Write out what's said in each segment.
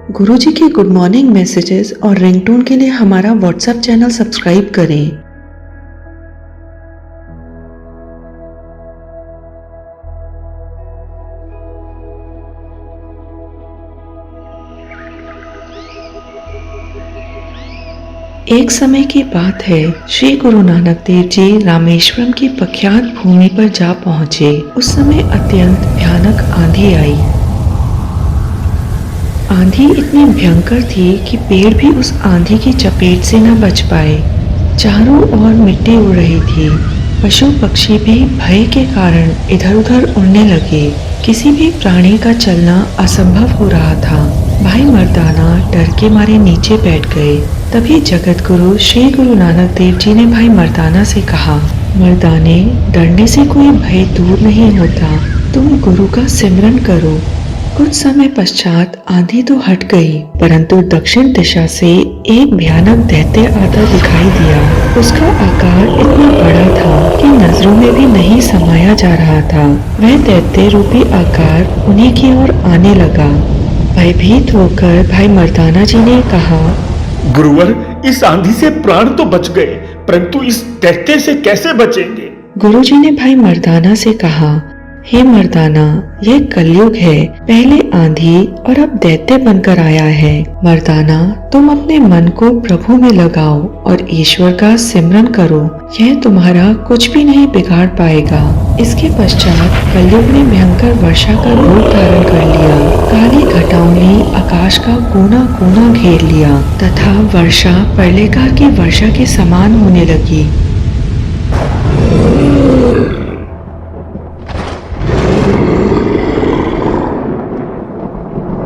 गुरुजी के good morning messages और ringtone के लिए हमारा व्हाट्सएप चैनल सब्सक्राइब करें। एक समय की बात है, श्री गुरु नानक देव जी रामेश्वरम की प्रख्यात भूमि पर जा पहुंचे। उस समय अत्यंत भयानक आंधी आई। आंधी इतनी भयंकर थी कि पेड़ भी उस आंधी की चपेट से न बच पाए। चारों ओर मिट्टी उड़ रही थी। पशु पक्षी भी भय के कारण इधर उधर उड़ने लगे। किसी भी प्राणी का चलना असंभव हो रहा था। भाई मर्दाना डर के मारे नीचे बैठ गए। तभी जगत गुरु श्री गुरु नानक देव जी ने भाई मर्दाना से कहा, मर्दाने, डरने से कोई भय दूर नहीं होता। तुम गुरु का सिमरन करो। कुछ समय पश्चात आंधी तो हट गई, परंतु दक्षिण दिशा से एक भयानक दैत्य आता दिखाई दिया। उसका आकार इतना बड़ा था कि नजरों में भी नहीं समाया जा रहा था। वह दैत्य रूपी आकार उन्हीं की ओर आने लगा। भयभीत होकर भाई मर्दाना जी ने कहा, गुरुवर, इस आंधी से प्राण तो बच गए, परंतु इस दैत्य से कैसे बचेंगे? गुरुजी ने भाई मर्दाना से कहा, हे मर्दाना, यह कलयुग है। पहले आंधी और अब दैत्य बनकर आया है। मर्दाना, तुम अपने मन को प्रभु में लगाओ और ईश्वर का सिमरन करो। यह तुम्हारा कुछ भी नहीं बिगाड़ पाएगा। इसके पश्चात कलयुग ने भयंकर वर्षा का रूप धारण कर लिया। काली घटाओं ने आकाश का कोना कोना घेर लिया तथा वर्षा प्रलयकाल की वर्षा के समान होने लगी।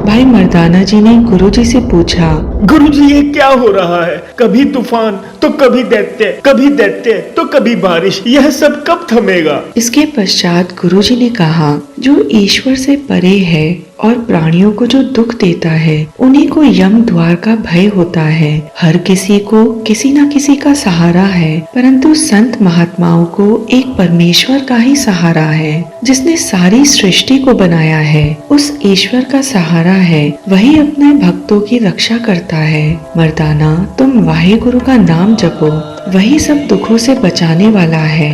भाई मर्दाना जी ने गुरुजी से पूछा, गुरुजी, ये क्या हो रहा है? कभी तूफान तो कभी दैत्य तो कभी बारिश। यह सब कब थमेगा? इसके पश्चात गुरुजी ने कहा, जो ईश्वर से परे है और प्राणियों को जो दुख देता है, उन्हीं को यम द्वार का भय होता है। हर किसी को किसी न किसी का सहारा है, परंतु संत महात्माओं को एक परमेश्वर का ही सहारा है, जिसने सारी सृष्टि को बनाया है। उस ईश्वर का सहारा है, वही अपने भक्तों की रक्षा करता है। मर्दाना, तुम वाहे गुरु का नाम जपो, वही सब दुखों से बचाने वाला है।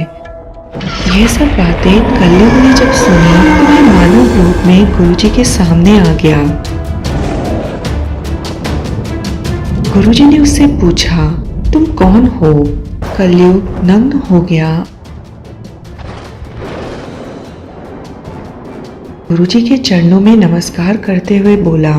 यह सब बातें कलयुग ने जब सुनी तो वह मानव रूप में गुरुजी के सामने आ गया। गुरुजी ने उससे पूछा, तुम कौन हो? कलयुग नग्न हो गया। गुरुजी के चरणों में नमस्कार करते हुए बोला,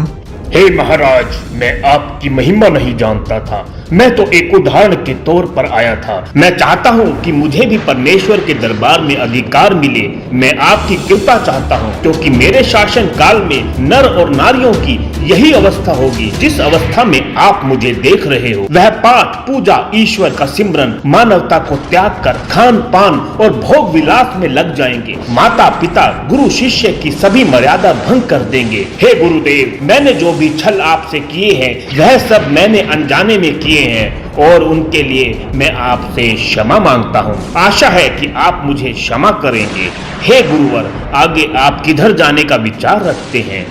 हे महाराज, मैं आपकी महिमा नहीं जानता था। मैं तो एक उदाहरण के तौर पर आया था। मैं चाहता हूँ कि मुझे भी परमेश्वर के दरबार में अधिकार मिले। मैं आपकी कृपा चाहता हूँ, क्योंकि मेरे शासन काल में नर और नारियों की यही अवस्था होगी जिस अवस्था में आप मुझे देख रहे हो। वह पाठ पूजा, ईश्वर का सिमरन, मानवता को त्याग कर खान पान और भोग विलास में लग जाएंगे। माता पिता गुरु शिष्य की सभी मर्यादा भंग कर देंगे। हे गुरुदेव, मैंने जो भी छल आपसे किए हैं वह सब मैंने अनजाने में किए हैं और उनके लिए मैं आपसे क्षमा मांगता हूँ। आशा है कि आप मुझे क्षमा करेंगे। हे गुरुवर, आगे आप किधर जाने का विचार रखते हैं?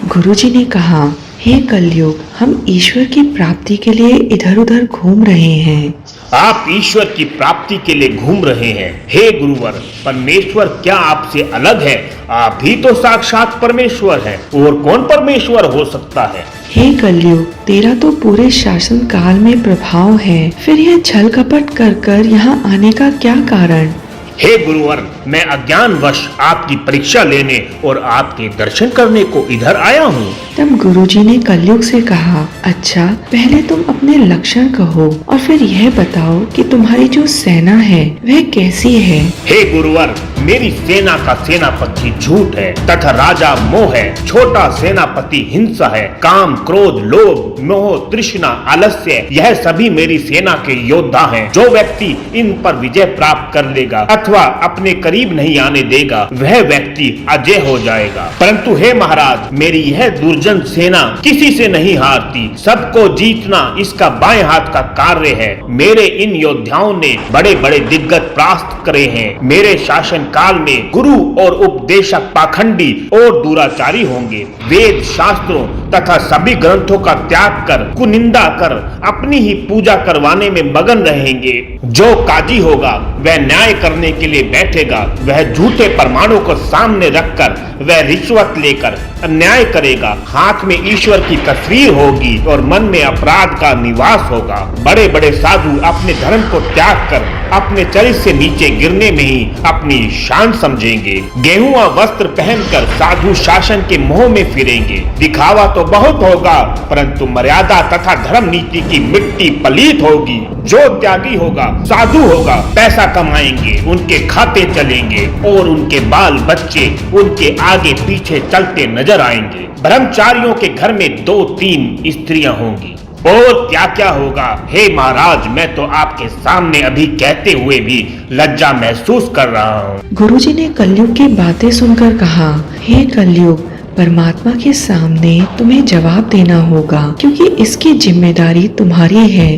गुरुजी ने कहा, हे कलयुग, हम ईश्वर की प्राप्ति के लिए इधर उधर घूम रहे हैं। आप ईश्वर की प्राप्ति के लिए घूम रहे हैं? हे गुरुवर, परमेश्वर क्या आपसे अलग है? आप ही तो साक्षात परमेश्वर हैं। और कौन परमेश्वर हो सकता है? हे कलयुग, तेरा तो पूरे शासन काल में प्रभाव है, फिर यह छल कपट कर कर यहाँ आने का क्या कारण? हे गुरुवर, मैं अज्ञानवश आपकी परीक्षा लेने और आपके दर्शन करने को इधर आया हूँ। तब गुरुजी ने कलयुग से कहा, अच्छा, पहले तुम अपने लक्षण कहो और फिर यह बताओ कि तुम्हारी जो सेना है वह कैसी है? हे गुरुवर, मेरी सेना का सेनापति झूठ है तथा राजा मोह है। छोटा सेनापति हिंसा है। काम, क्रोध, लोभ, मोह, तृष्णा, आलस्य, यह सभी मेरी सेना के योद्धा हैं। जो व्यक्ति इन पर विजय प्राप्त कर लेगा अथवा अपने करीब नहीं आने देगा, वह व्यक्ति अजय हो जाएगा। परंतु हे महाराज, मेरी यह दुर्जन सेना किसी से नहीं हारती। सबको जीतना इसका बाएं हाथ का कार्य है। मेरे इन योद्धाओं ने बड़े बड़े दिग्गज प्राप्त करे हैं। मेरे शासन काल में गुरु और उपदेशक पाखंडी और दुराचारी होंगे। वेद शास्त्रों तथा सभी ग्रंथों का त्याग कर कुनिंदा कर अपनी ही पूजा करवाने में मगन रहेंगे। जो काजी होगा वह न्याय करने के लिए बैठेगा, वह झूठे प्रमाणों को सामने रखकर वह रिश्वत लेकर अन्याय करेगा। हाथ में ईश्वर की तस्वीर होगी और मन में अपराध का निवास होगा। बड़े बड़े साधु अपने धर्म को त्याग कर अपने चरित्र से नीचे गिरने में ही अपनी शान समझेंगे। गेहुआ वस्त्र पहनकर साधु शासन के मोह में फिरेंगे। दिखावा तो बहुत होगा परंतु मर्यादा तथा धर्म नीति की मिट्टी पलीत होगी। जो त्यागी होगा साधु होगा पैसा कमाएंगे, उनके खाते चलेंगे और उनके बाल बच्चे उनके आगे पीछे चलते नजर आएंगे। ब्रह्मचारियों के घर में 2-3 स्त्रियां होंगी। और क्या क्या होगा हे महाराज, मैं तो आपके सामने अभी कहते हुए भी लज्जा महसूस कर रहा हूँ। गुरुजी ने कलयुग की बातें सुनकर कहा, हे कलयुग, परमात्मा के सामने तुम्हें जवाब देना होगा क्योंकि इसकी जिम्मेदारी तुम्हारी है।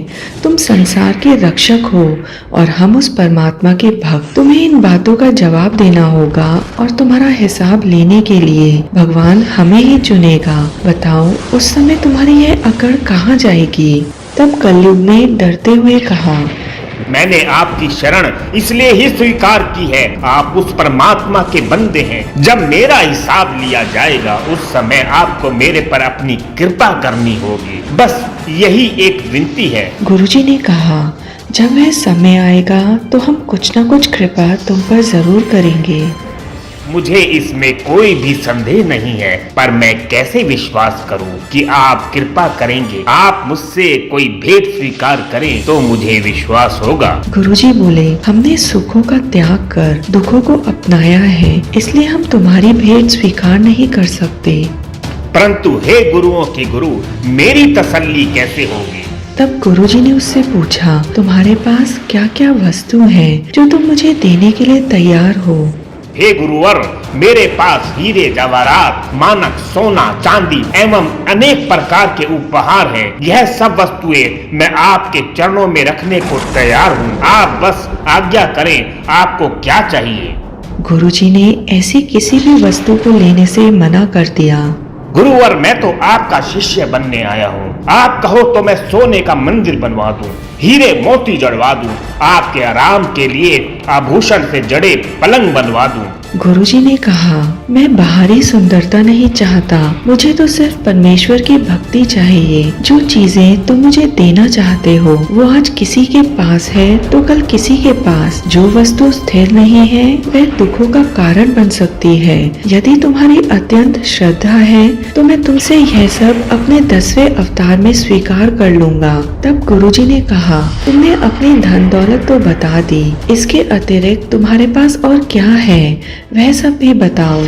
तुम संसार के रक्षक हो और हम उस परमात्मा के भक्त। तुम्हें इन बातों का जवाब देना होगा और तुम्हारा हिसाब लेने के लिए भगवान हमें ही चुनेगा। बताओ उस समय तुम्हारी यह अकड़ कहाँ जाएगी। तब कलयुग ने डरते हुए कहा, मैंने आपकी शरण इसलिए ही स्वीकार की है। आप उस परमात्मा के बंदे हैं। जब मेरा हिसाब लिया जाएगा उस समय आपको मेरे पर अपनी कृपा करनी होगी। बस यही एक विनती है। गुरुजी ने कहा, जब वह समय आएगा तो हम कुछ न कुछ कृपा तुम पर जरूर करेंगे। मुझे इसमें कोई भी संदेह नहीं है, पर मैं कैसे विश्वास करूं कि आप कृपा करेंगे। आप मुझसे कोई भेंट स्वीकार करें तो मुझे विश्वास होगा। गुरुजी बोले, हमने सुखों का त्याग कर दुखों को अपनाया है, इसलिए हम तुम्हारी भेंट स्वीकार नहीं कर सकते। परंतु हे गुरुओं के गुरु, मेरी तसल्ली कैसे होगी? तब गुरुजी ने उससे पूछा, तुम्हारे पास क्या क्या वस्तु है जो तुम मुझे देने के लिए तैयार हो? हे गुरुवर, मेरे पास हीरे जवाहरात, मानक, सोना, चांदी एवं अनेक प्रकार के उपहार हैं। यह सब वस्तुएं मैं आपके चरणों में रखने को तैयार हूँ। आप बस आज्ञा करें, आपको क्या चाहिए? गुरुजी ने ऐसी किसी भी वस्तु को लेने से मना कर दिया। गुरुवर, मैं तो आपका शिष्य बनने आया हूँ। आप कहो तो मैं सोने का मंदिर बनवा दूं, हीरे मोती जड़वा दूं, आपके आराम के लिए आभूषण से जड़े पलंग बनवा दूं। गुरुजी ने कहा, मैं बाहरी सुंदरता नहीं चाहता, मुझे तो सिर्फ परमेश्वर की भक्ति चाहिए। जो चीजें तुम मुझे देना चाहते हो वो आज किसी के पास है तो कल किसी के पास। जो वस्तु स्थिर नहीं है वह दुखों का कारण बन सकती है। यदि तुम्हारी अत्यंत श्रद्धा है तो मैं तुमसे यह सब अपने 10वें अवतार में स्वीकार कर लूंगा। तब गुरुजी ने कहा, तुमने अपनी धन दौलत तो बता दी, इसके अतिरिक्त तुम्हारे पास और क्या है वह सब भी बताओ।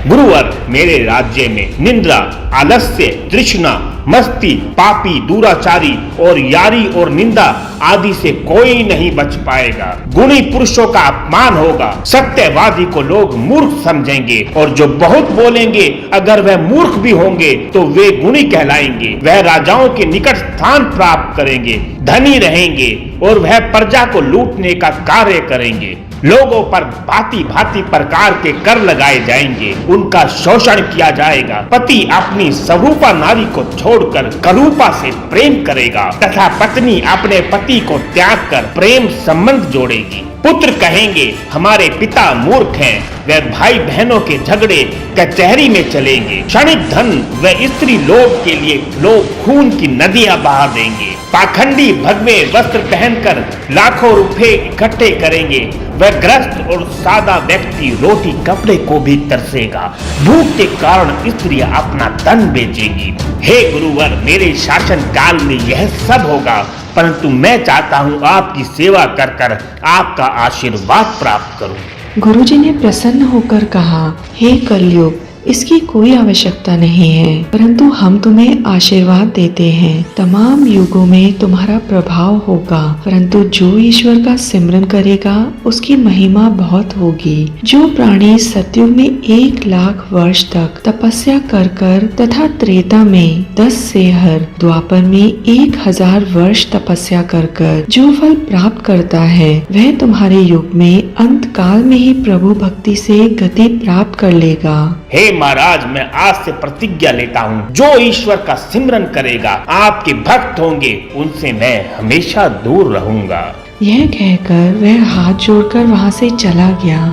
गुरुवर, मेरे राज्य में निंद्रा, आलस्य, तृष्णा, मस्ती, पापी, दुराचारी और यारी और निंदा आदि से कोई नहीं बच पाएगा। गुणी पुरुषों का अपमान होगा। सत्यवादी को लोग मूर्ख समझेंगे और जो बहुत बोलेंगे अगर वह मूर्ख भी होंगे तो वे गुणी कहलाएंगे। वह राजाओं के निकट स्थान प्राप्त करेंगे, धनी रहेंगे और वह प्रजा को लूटने का कार्य करेंगे। लोगों पर भांति भांति प्रकार के कर लगाए जाएंगे, उनका शोषण किया जाएगा। पति अपनी स्वरूपा नारी को छोड़कर करूपा से प्रेम करेगा तथा पत्नी अपने पति को त्याग कर प्रेम संबंध जोड़ेगी। पुत्र कहेंगे हमारे पिता मूर्ख हैं, वे भाई बहनों के झगड़े कचहरी में चलेंगे। क्षणिक धन व स्त्री लोभ के लिए लोग खून की नदियां बहा देंगे। पाखंडी भगवे वस्त्र पहनकर लाखों रुपए इकट्ठे करेंगे। वह ग्रस्त और सादा व्यक्ति रोटी कपड़े को भी तरसेगा। भूख के कारण स्त्रियां अपना तन बेचेंगी। हे गुरुवर, मेरे शासन काल में यह सब होगा, परंतु मैं चाहता हूँ आपकी सेवा कर कर आपका आशीर्वाद प्राप्त करूँ। गुरुजी ने प्रसन्न होकर कहा, हे कलयुग, इसकी कोई आवश्यकता नहीं है, परंतु हम तुम्हें आशीर्वाद देते हैं। तमाम युगों में तुम्हारा प्रभाव होगा, परंतु जो ईश्वर का सिमरन करेगा उसकी महिमा बहुत होगी। जो प्राणी सतयुग में 1,00,000 वर्ष तक तपस्या कर कर तथा त्रेता में 10 सेहर, द्वापर में 1000 वर्ष तपस्या कर कर जो फल प्राप्त करता है वह तुम्हारे युग में अंत काल में ही प्रभु भक्ति से गति प्राप्त कर लेगा। हे महाराज, मैं आज से प्रतिज्ञा लेता हूँ, जो ईश्वर का सिमरन करेगा, आपके भक्त होंगे, उनसे मैं हमेशा दूर रहूंगा। यह कहकर वह हाथ जोड़कर वहां से चला गया।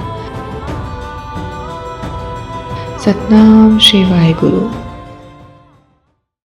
सतनाम श्री वाहिगुरु।